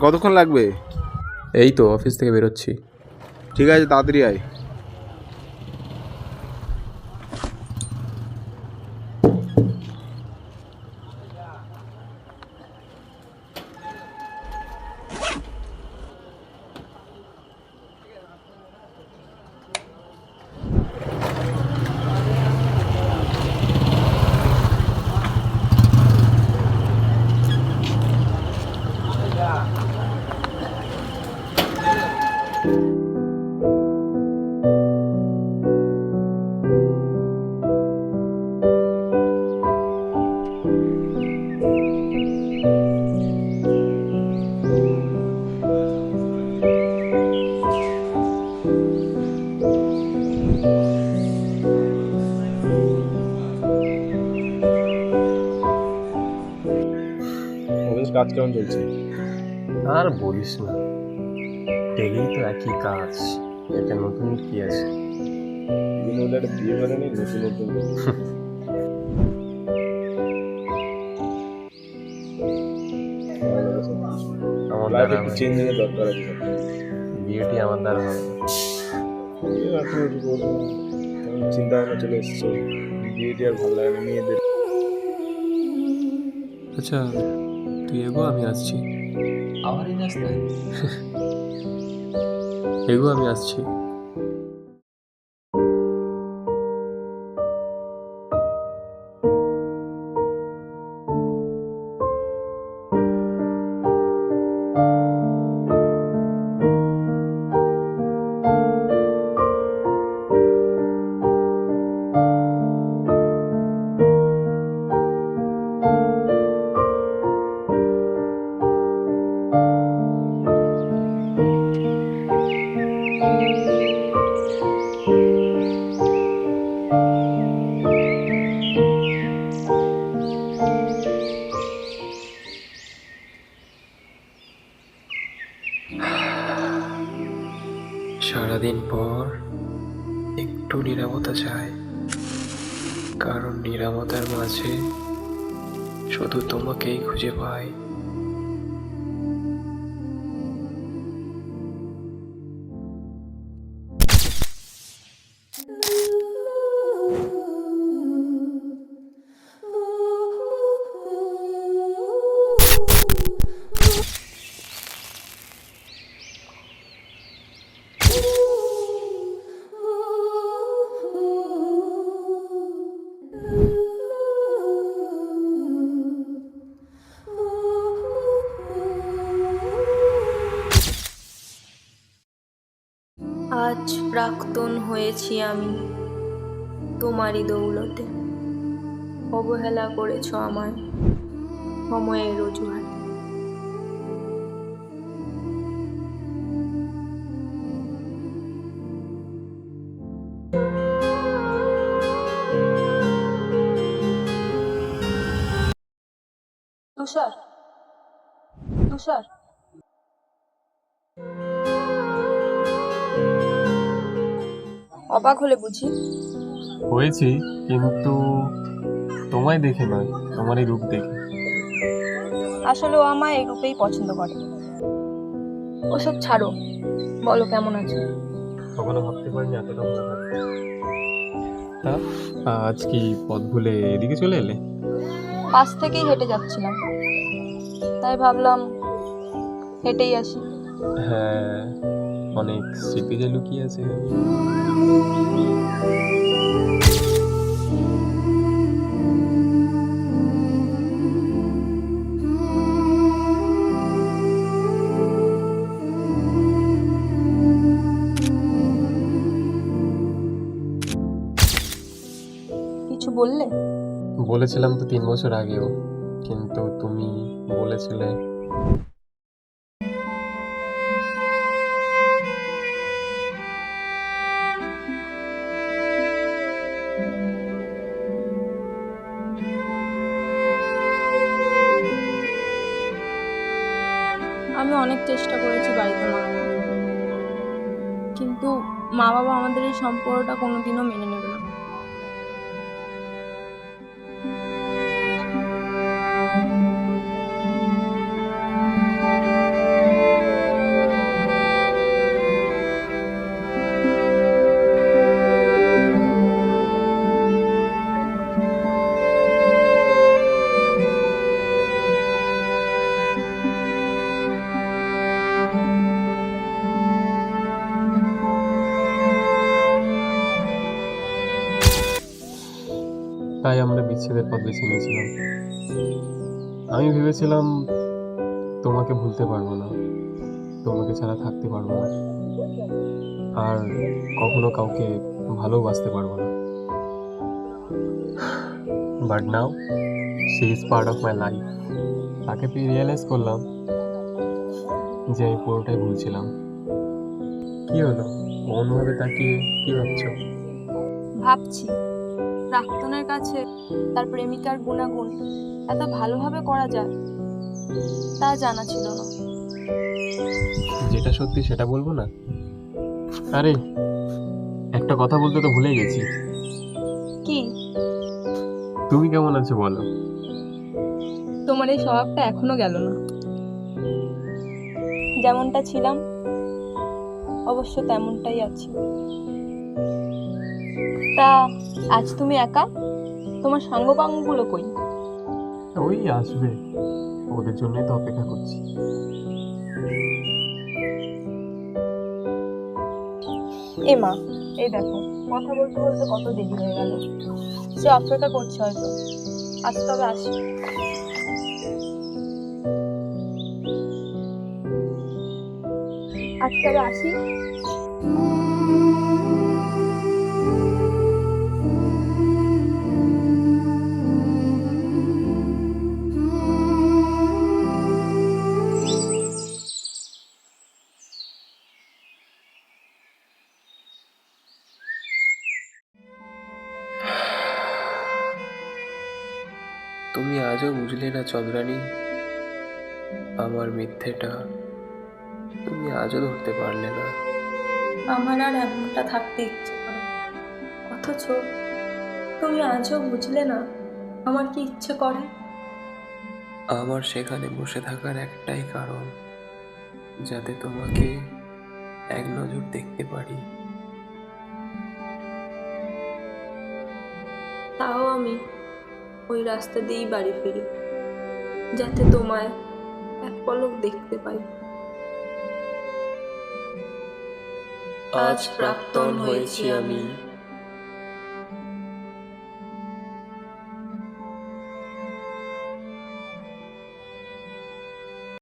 কতক্ষণ লাগবে? এই তো অফিস থেকে বেরোচ্ছি। ঠিক আছে, তাড়াতাড়ি আয়। অফিস কাজ কেমন চলছে? আর বলিস না, ডেলি তো একই কাজ, এতে নতুন কি আছে? একটা বিয়ে করে নেই, নতুন নতুন আমার লাইফে দ্বারা একটু চেঞ্জিংয়ের দরকার আছে। বিয়েটি আমার দ্বারা হবে না। এখন চিন্তা ভাবনা চলে এসছে, বিয়েটি আর ভালো লাগে না মেয়েদের। আচ্ছা তুই এগো, আমি আসছি। আবার এই রাস্তায়? এগো, আমি আসছি। সারাদিন পর একটু নীরবতা চাই, কারণ নীরবতার মাঝে শুধু তোমাকেই খুঁজে পাই। আজ প্রাক্তন হয়েছি আমি তোমারই দৌলতে। অবহেলা করেছ আমায় সময়ের অজুহাতে। তুষার, তুষার, অবাক হলে বুঝি? হয়েছি, কিন্তু তোমায় দেখে নয়, তোমার এই রূপ দেখে। আসলে ও আমায় এই রূপেই পছন্দ করে। ওসব ছাড়ো, বলো কেমন আছো? কখনো ভাবতে পারিনি এতটা ভালো থাকবে। তা আজ কি পথ ভুলে এদিকে চলে এলে? পাশ থেকেই হেঁটে যাচ্ছিলাম, তাই ভাবলাম হেঁটেই আসি। হ্যাঁ, অনেক স্মৃতি যে লুকিয়ে আছে। কিছু বললে? বলেছিলাম তো 3 বছর আগেও, কিন্তু তুমি বলেছিলে। আমি অনেক চেষ্টা করেছি বাড়িতে মানানোর, কিন্তু মা বাবা আমাদের এই সম্পর্কটা কোনোদিনও মেনে নেবে না। বিচ্ছেদের পথ বেছে নিয়েছিলাম। আমি ভেবেছিলাম তোমাকে ভুলতে পারবো না, তোমাকে ছাড়া থাকতে পারবো না, আর কখনো কাউকে ভালোবাসতে পারবো না। But now she is part of my life. তাকে পেয়ে রিয়েলাইজ করলাম যে আমি পুরোটাই ভুলছিলাম। কি হলো, অন্যভাবে তাকিয়ে কি ভাবছো? ভাবছি প্রাক্তনের কাছে তার প্রেমিকার গুণাগুণ এত ভালোভাবে করা যায় তা জানা ছিল না। যেটা সত্যি সেটা বলবো না? আরে একটা কথা বলতে তো ভুলেই গেছি। কি? তুমি কেমন আছো বলো? তোমার এই স্বভাবটা এখনো গেল না। যেমনটা ছিলাম অবশ্য তেমনটাই আছি। তা আজ তুমি একা? তোমার সাঙ্গপাঙ্গগুলো কই? ওই আসবে, ওদের জন্যই তো অপেক্ষা করছি। এ মা, এই দেখো কথা বলতে বলতে কত দেরি হয়ে গেল। সে অপেক্ষা করছে হয়তো। আজ তবে আসি। আজ তবে আসি। তুমি আজও বুঝলে না চন্দ্রানী, আমার মিথ্যেটা তুমি আজও ধরতে পারলে না। আমার আর এমনটা থাকতে ইচ্ছে করে, অথচ তুমি আজও বুঝলে না আমার কি ইচ্ছে করে। আমার সেখানে বসে থাকার একটাই কারণ, যাতে তোমাকে এক নজর দেখতে পারি। তাও আমি ওই রাস্তা দিয়েই বাড়ি ফিরি, যাতে তোমায় এক পলক দেখতে পাই। আজ প্রাক্তন হয়েছি আমি,